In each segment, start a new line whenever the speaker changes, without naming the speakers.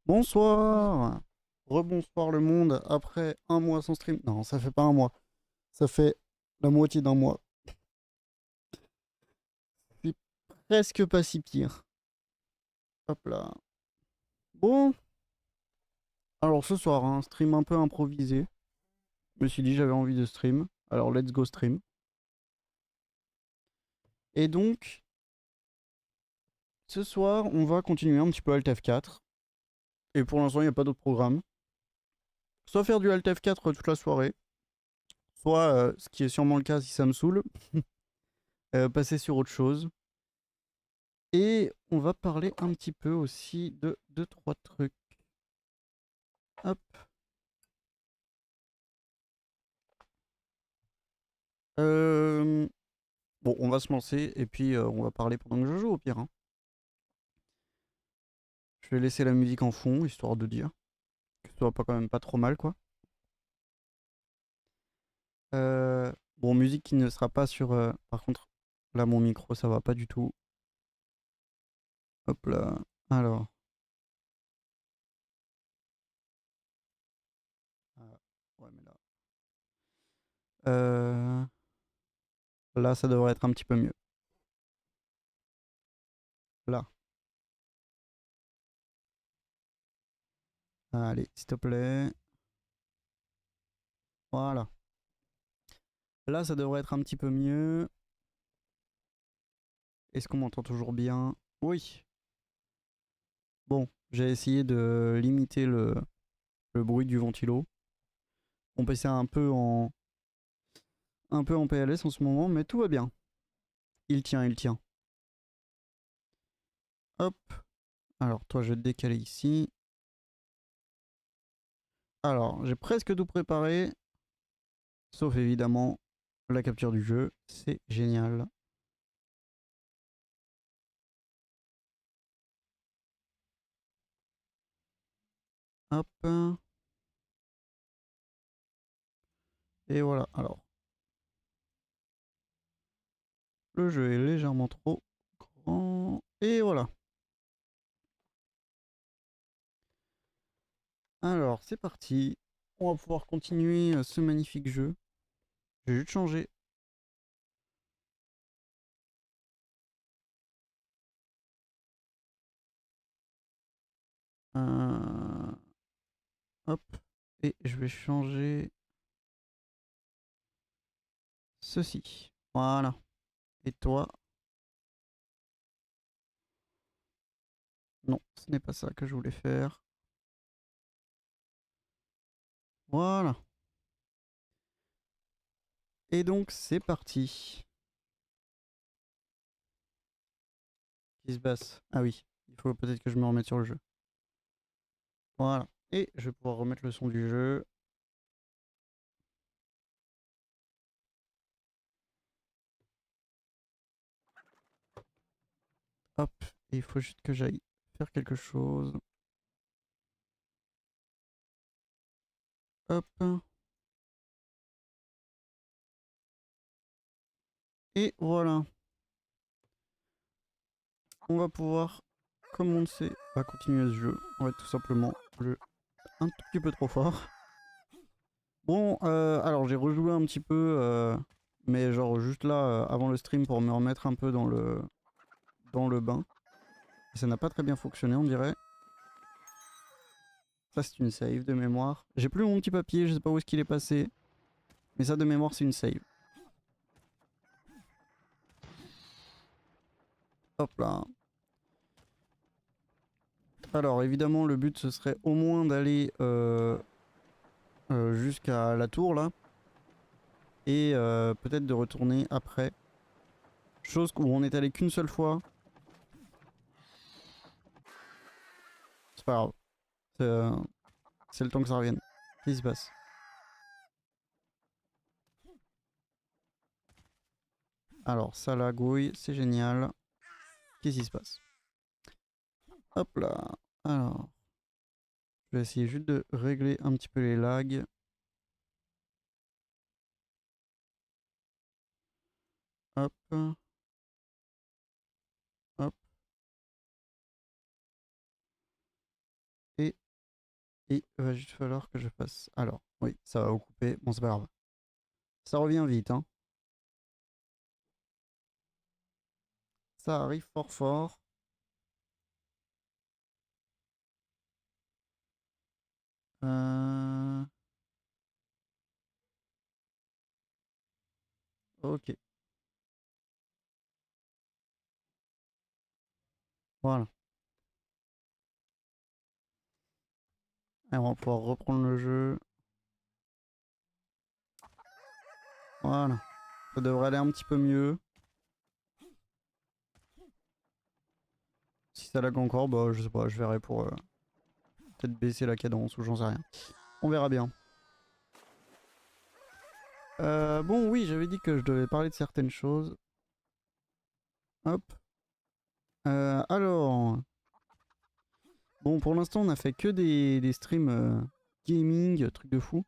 Bonsoir! Rebonsoir le monde après un mois sans stream. Non, ça fait pas un mois. Ça fait la moitié d'un mois. C'est presque pas si pire. Hop là. Bon, alors ce soir, un stream un peu improvisé. Je me suis dit j'avais envie de stream. Alors let's go stream. Et donc, ce soir, on va continuer un petit peu Alt F4. Et pour l'instant, il n'y a pas d'autre programme. Soit faire du Alt F4 toute la soirée. Soit, ce qui est sûrement le cas si ça me saoule, passer sur autre chose. Et on va parler un petit peu aussi de deux, trois trucs. Hop. Euh, Bon, on va se lancer et puis on va parler pendant que je joue au pire, hein. Je vais laisser la musique en fond, histoire de dire que ce soit pas quand même pas trop mal, quoi. Bon, musique qui ne sera pas sur... Par contre, là, mon micro, ça va pas du tout. Hop là. Alors. Ah, ouais, mais là... Euh, Là, ça devrait être un petit peu mieux. Là. Allez, s'il te plaît. Voilà. Là, ça devrait être un petit peu mieux. Est-ce qu'on m'entend toujours bien? Oui. Bon, j'ai essayé de limiter le bruit du ventilo. Mon PC est un peu en PLS en ce moment, mais tout va bien. Il tient, il tient. Hop. Alors, toi, je vais te décaler ici. Alors, j'ai presque tout préparé, sauf évidemment la capture du jeu. C'est génial. Hop. Et voilà. Alors, le jeu est légèrement trop grand. Et voilà. Alors, c'est parti. On va pouvoir continuer ce magnifique jeu. Je vais juste changer. Euh, Hop. Et je vais changer ceci. Voilà. Et toi? Non, ce n'est pas ça que je voulais faire. Voilà. Et donc, c'est parti. Qui se passe? Ah oui, il faut peut-être que je me remette sur le jeu. Voilà. Et je vais pouvoir remettre le son du jeu. Hop. Et il faut juste que j'aille faire quelque chose. Hop. Et voilà. On va pouvoir, comme on le sait, pas continuer ce jeu. On va tout simplement le un tout petit peu trop fort. Bon, alors j'ai rejoué un petit peu, mais genre juste là, avant le stream pour me remettre un peu dans le bain. Et ça n'a pas très bien fonctionné, on dirait. Ça, c'est une save de mémoire. J'ai plus mon petit papier, je sais pas où est-ce qu'il est passé. Mais ça, de mémoire, c'est une save. Hop là. Alors, évidemment, le but, ce serait au moins d'aller jusqu'à la tour, là. Et peut-être de retourner après. Chose où on est allé qu'une seule fois. C'est pas grave. C'est le temps que ça revienne. Qu'est-ce qui se passe? Alors, ça, la gouille, c'est génial. Qu'est-ce qui se passe? Hop là. Alors, je vais essayer juste de régler un petit peu les lags. Hop. Hop. Et Et il va juste falloir que je fasse... Alors, oui, ça va couper. Bon, c'est pas grave. Ça revient vite, hein. Ça arrive fort fort. Euh... Ok, voilà. Et on va pouvoir reprendre le jeu. Voilà. Ça devrait aller un petit peu mieux. Si ça lag encore, bah je sais pas, je verrai pour peut-être baisser la cadence ou j'en sais rien. On verra bien. Bon, oui, j'avais dit que je devais parler de certaines choses. Hop. Alors, bon, pour l'instant, on a fait que des streams gaming, truc de fou.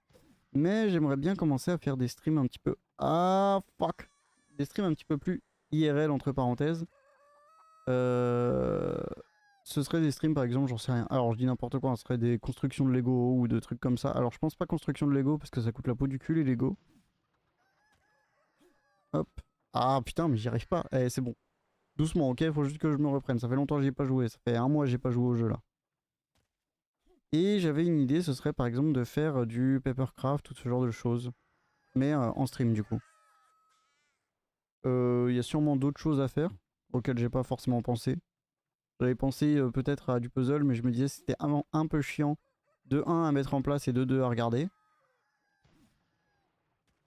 Mais j'aimerais bien commencer à faire des streams un petit peu... Ah, fuck. Des streams un petit peu plus IRL, entre parenthèses. Euh... Ce serait des streams, par exemple, j'en sais rien. Alors, je dis n'importe quoi, ce serait des constructions de Lego ou de trucs comme ça. Alors, je pense pas construction de Lego parce que ça coûte la peau du cul, les Lego. Hop. Ah, putain, mais j'y arrive pas. Eh, c'est bon. Doucement, ok? Faut juste que je me reprenne. Ça fait longtemps que j'y ai pas joué. Ça fait un mois que j'ai pas joué au jeu, là. Et j'avais une idée, ce serait par exemple de faire du papercraft, tout ce genre de choses. Mais en stream, du coup. Il y a sûrement d'autres choses à faire, auxquelles j'ai pas forcément pensé. J'avais pensé peut-être à du puzzle, mais je me disais que c'était un peu chiant de un à mettre en place et de 2 à regarder.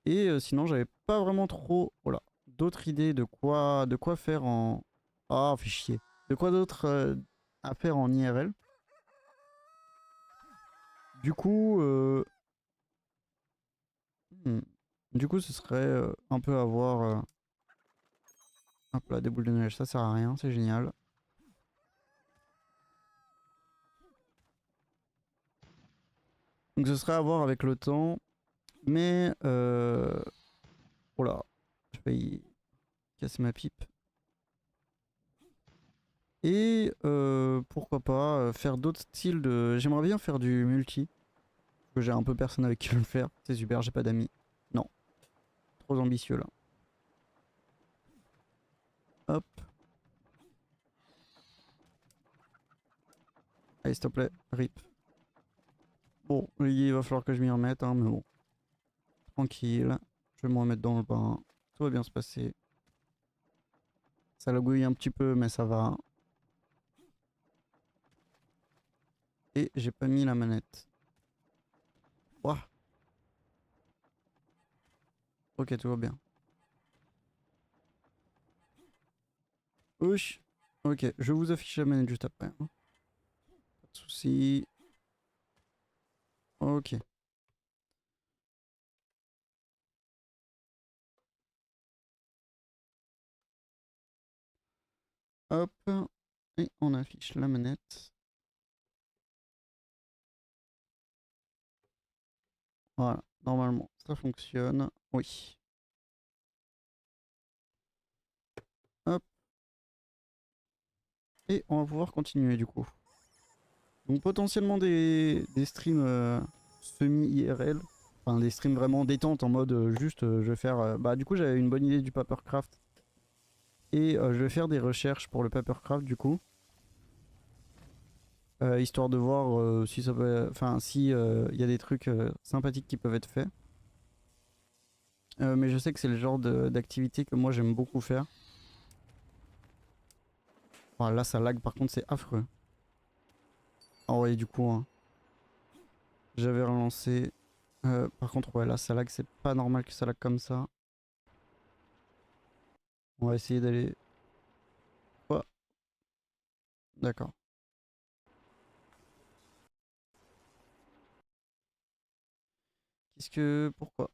Et sinon, j'avais pas vraiment trop voilà, d'autres idées de quoi faire en... Ah, fait chier. De quoi d'autre à faire en IRL. Du coup, hmm, du coup, ce serait un peu avoir... hop là, des boules de neige, ça sert à rien, c'est génial. Donc ce serait à voir avec le temps. Mais... oh là, j'ai failli casser ma pipe. Et pourquoi pas faire d'autres styles de... J'aimerais bien faire du multi. Que j'ai un peu personne avec qui le faire. C'est super, j'ai pas d'amis. Non, trop ambitieux là. Hop. Allez, s'il te plaît, rip. Bon, il va falloir que je m'y remette, hein, mais bon. Tranquille. Je vais me remettre dans le bain. Tout va bien se passer. Ça lagouille un petit peu, mais ça va. Et j'ai pas mis la manette. Ouah. Ok, tout va bien. Ouch. Ok, je vous affiche la manette juste après, hein. Pas de soucis. Ok. Hop. Et on affiche la manette. Voilà, normalement ça fonctionne. Oui. Hop. Et on va pouvoir continuer du coup. Donc potentiellement des streams semi-IRL. Enfin des streams vraiment détente en mode juste je vais faire... bah du coup j'avais une bonne idée du papercraft. Et je vais faire des recherches pour le papercraft du coup. Histoire de voir si ça peut... Enfin si il y a des trucs sympathiques qui peuvent être faits. Mais je sais que c'est le genre d'activité que moi j'aime beaucoup faire. Voilà, là ça lag par contre c'est affreux. Ah ouais du coup hein. J'avais relancé. Par contre, ouais, là, ça lag, c'est pas normal que ça lag comme ça. On va essayer d'aller. Oh, d'accord. Qu'est-ce que. Pourquoi?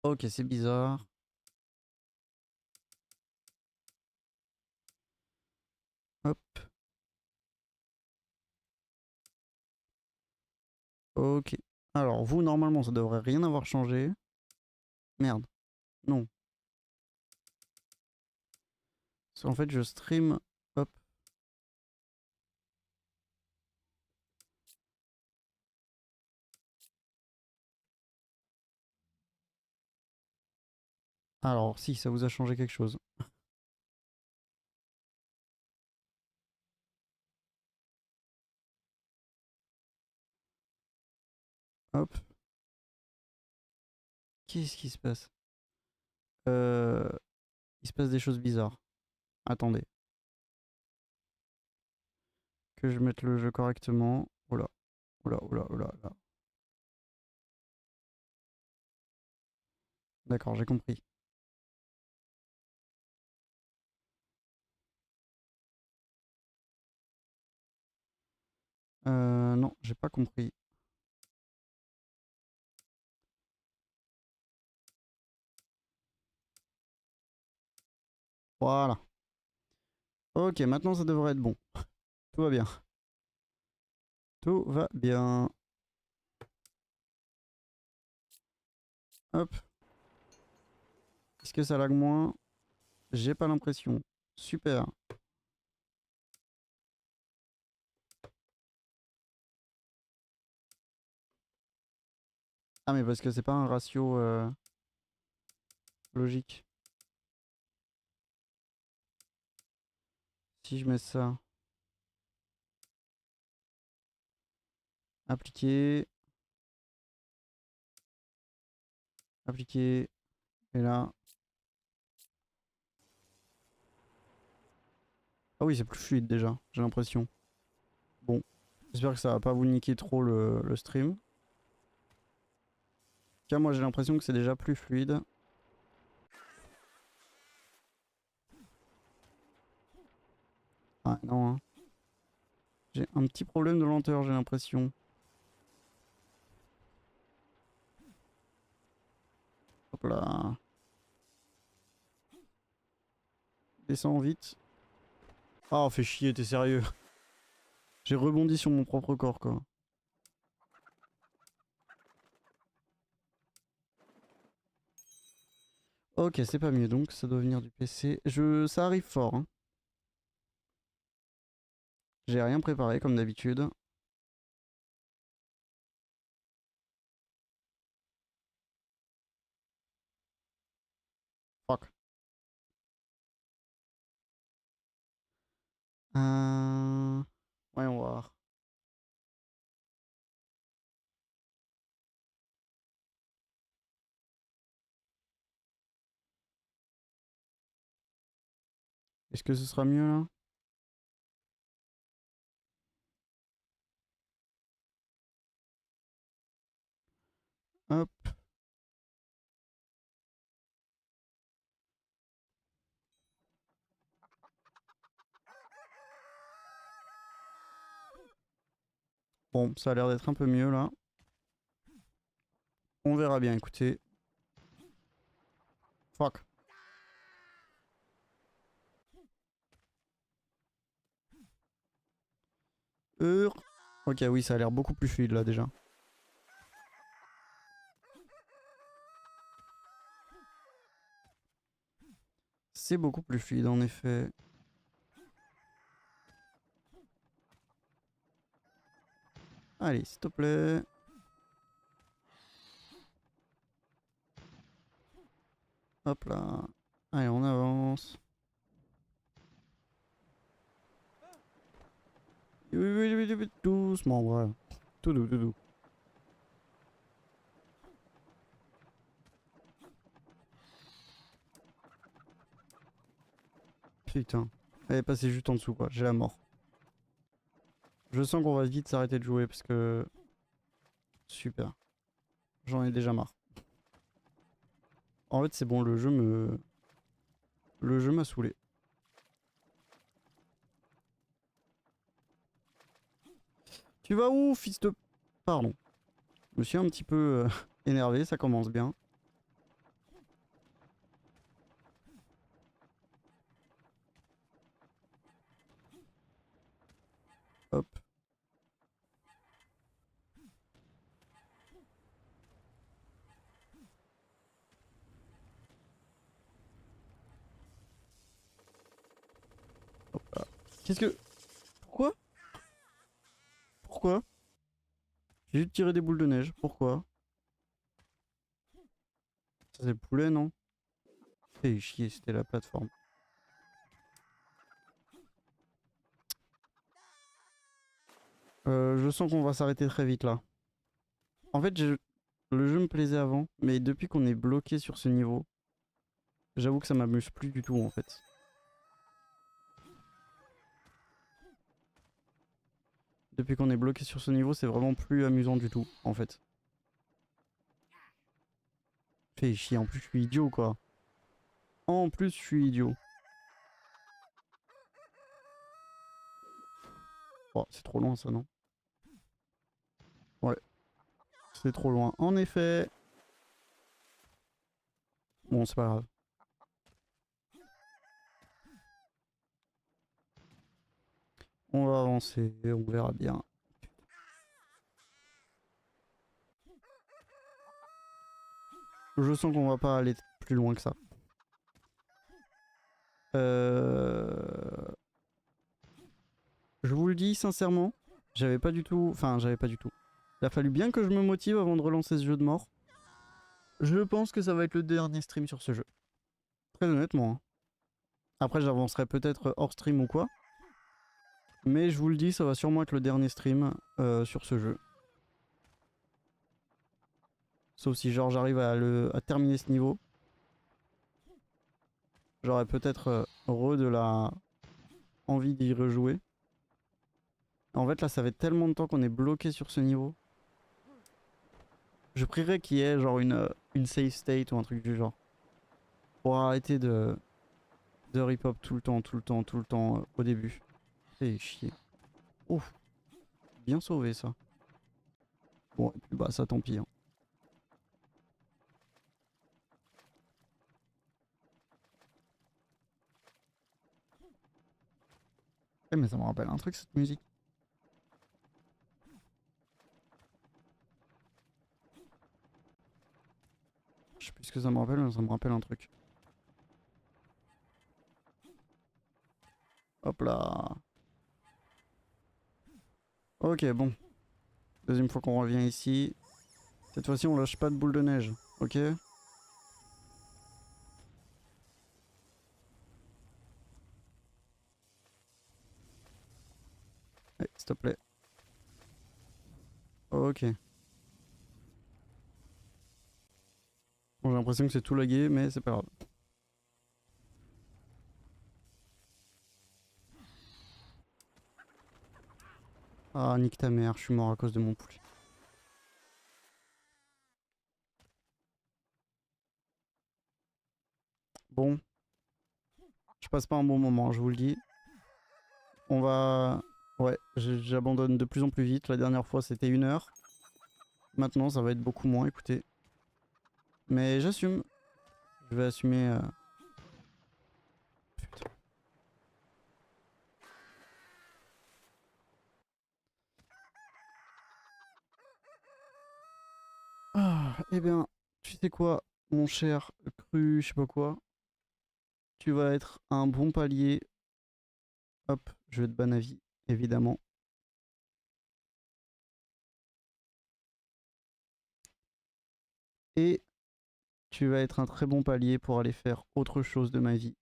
Ok, c'est bizarre. Hop. Ok. Alors, vous, normalement, ça devrait rien avoir changé. Merde. Non. Parce qu'en fait, je stream. Hop. Alors, si, ça vous a changé quelque chose. Hop. Qu'est-ce qui se passe? euh... Il se passe des choses bizarres. Attendez. Que je mette le jeu correctement. Oula. Oula, oula, oula, oula. D'accord, j'ai compris. Non, j'ai pas compris. Voilà. Ok, maintenant ça devrait être bon. Tout va bien. Tout va bien. Hop. Est-ce que ça lag moins? J'ai pas l'impression. Super. Ah mais parce que c'est pas un ratio logique. Si je mets ça. Appliquer. Appliquer. Et là. Ah oui, c'est plus fluide déjà, j'ai l'impression. Bon. J'espère que ça va pas vous niquer trop le stream. Tiens, moi j'ai l'impression que c'est déjà plus fluide. Ah non, hein. J'ai un petit problème de lenteur, j'ai l'impression. Hop là. Descends vite. Ah, fais chier, t'es sérieux? J'ai rebondi sur mon propre corps, quoi. Ok, c'est pas mieux, donc ça doit venir du PC. Ça arrive fort, hein. J'ai rien préparé, comme d'habitude. Fuck. Voyons voir. Est-ce que ce sera mieux, là? Hop. Bon, ça a l'air d'être un peu mieux, là. On verra bien, écoutez. Fuck. Ok, oui, ça a l'air beaucoup plus fluide, là, déjà. C'est beaucoup plus fluide, en effet. Allez, s'il te plaît. Hop là. Allez, on avance. Doucement, voilà. Tout doux, tout doux. Putain. Elle est passée juste en dessous, quoi. J'ai la mort. Je sens qu'on va vite s'arrêter de jouer parce que... Super. J'en ai déjà marre. En fait, c'est bon, le jeu me... Le jeu m'a saoulé. Tu vas où, fils de... Pardon. Je me suis un petit peu énervé, ça commence bien. Hop. Hop là. Qu'est-ce que... Pourquoi? Pourquoi? J'ai juste tiré des boules de neige. Pourquoi? Ça c'est le poulet, non? Fait chier, c'était la plateforme. Je sens qu'on va s'arrêter très vite là. En fait, le jeu me plaisait avant, mais depuis qu'on est bloqué sur ce niveau, j'avoue que ça m'amuse plus du tout en fait. Depuis qu'on est bloqué sur ce niveau, c'est vraiment plus amusant du tout en fait. Fait chier, en plus je suis idiot quoi. En plus je suis idiot. Oh, c'est trop loin ça, non? Ouais, c'est trop loin. En effet. Bon, c'est pas grave. On va avancer, on verra bien. Je sens qu'on va pas aller plus loin que ça. Je vous le dis sincèrement, j'avais pas du tout... Enfin, j'avais pas du tout. Il a fallu bien que je me motive avant de relancer ce jeu de mort. Je pense que ça va être le dernier stream sur ce jeu. Très honnêtement. Hein. Après, j'avancerai peut-être hors stream ou quoi. Mais je vous le dis, ça va sûrement être le dernier stream sur ce jeu. Sauf si genre j'arrive à terminer ce niveau. J'aurais peut-être de la envie d'y rejouer. En fait là ça fait tellement de temps qu'on est bloqué sur ce niveau. Je prierais qu'il y ait genre une save state ou un truc du genre. Pour arrêter de rip hop tout le temps au début. C'est chier. Ouf, bien sauvé ça. Bon et puis bah ça tant pis. Hein. Eh mais ça me rappelle un truc cette musique. Je sais plus ce que ça me rappelle, mais ça me rappelle un truc. Hop là. Ok, bon. Deuxième fois qu'on revient ici. Cette fois-ci, on lâche pas de boule de neige. Ok? Allez, s'il te plaît. Ok. Bon, j'ai l'impression que c'est tout lagué, mais c'est pas grave. Ah, nique ta mère, je suis mort à cause de mon poulet. Bon, je passe pas un bon moment, je vous le dis. On va... Ouais, j'abandonne de plus en plus vite. La dernière fois, c'était 1 heure. Maintenant, ça va être beaucoup moins, écoutez. Mais j'assume. Je vais assumer... Putain. Ah, eh bien, tu sais quoi, mon cher cru, je sais pas quoi. Tu vas être un bon palier. Hop, je vais te ban avis, évidemment. Et tu vas être un très bon palier pour aller faire autre chose de ma vie.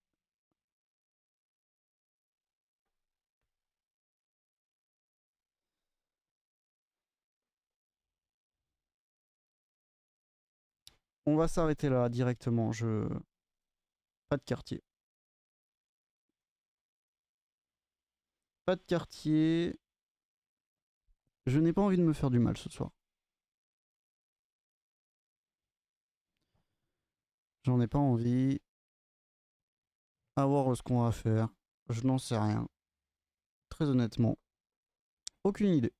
On va s'arrêter là directement. Pas de quartier. Pas de quartier. Je n'ai pas envie de me faire du mal ce soir. J'en ai pas envie. À voir ce qu'on va faire. Je n'en sais rien. Très honnêtement. Aucune idée.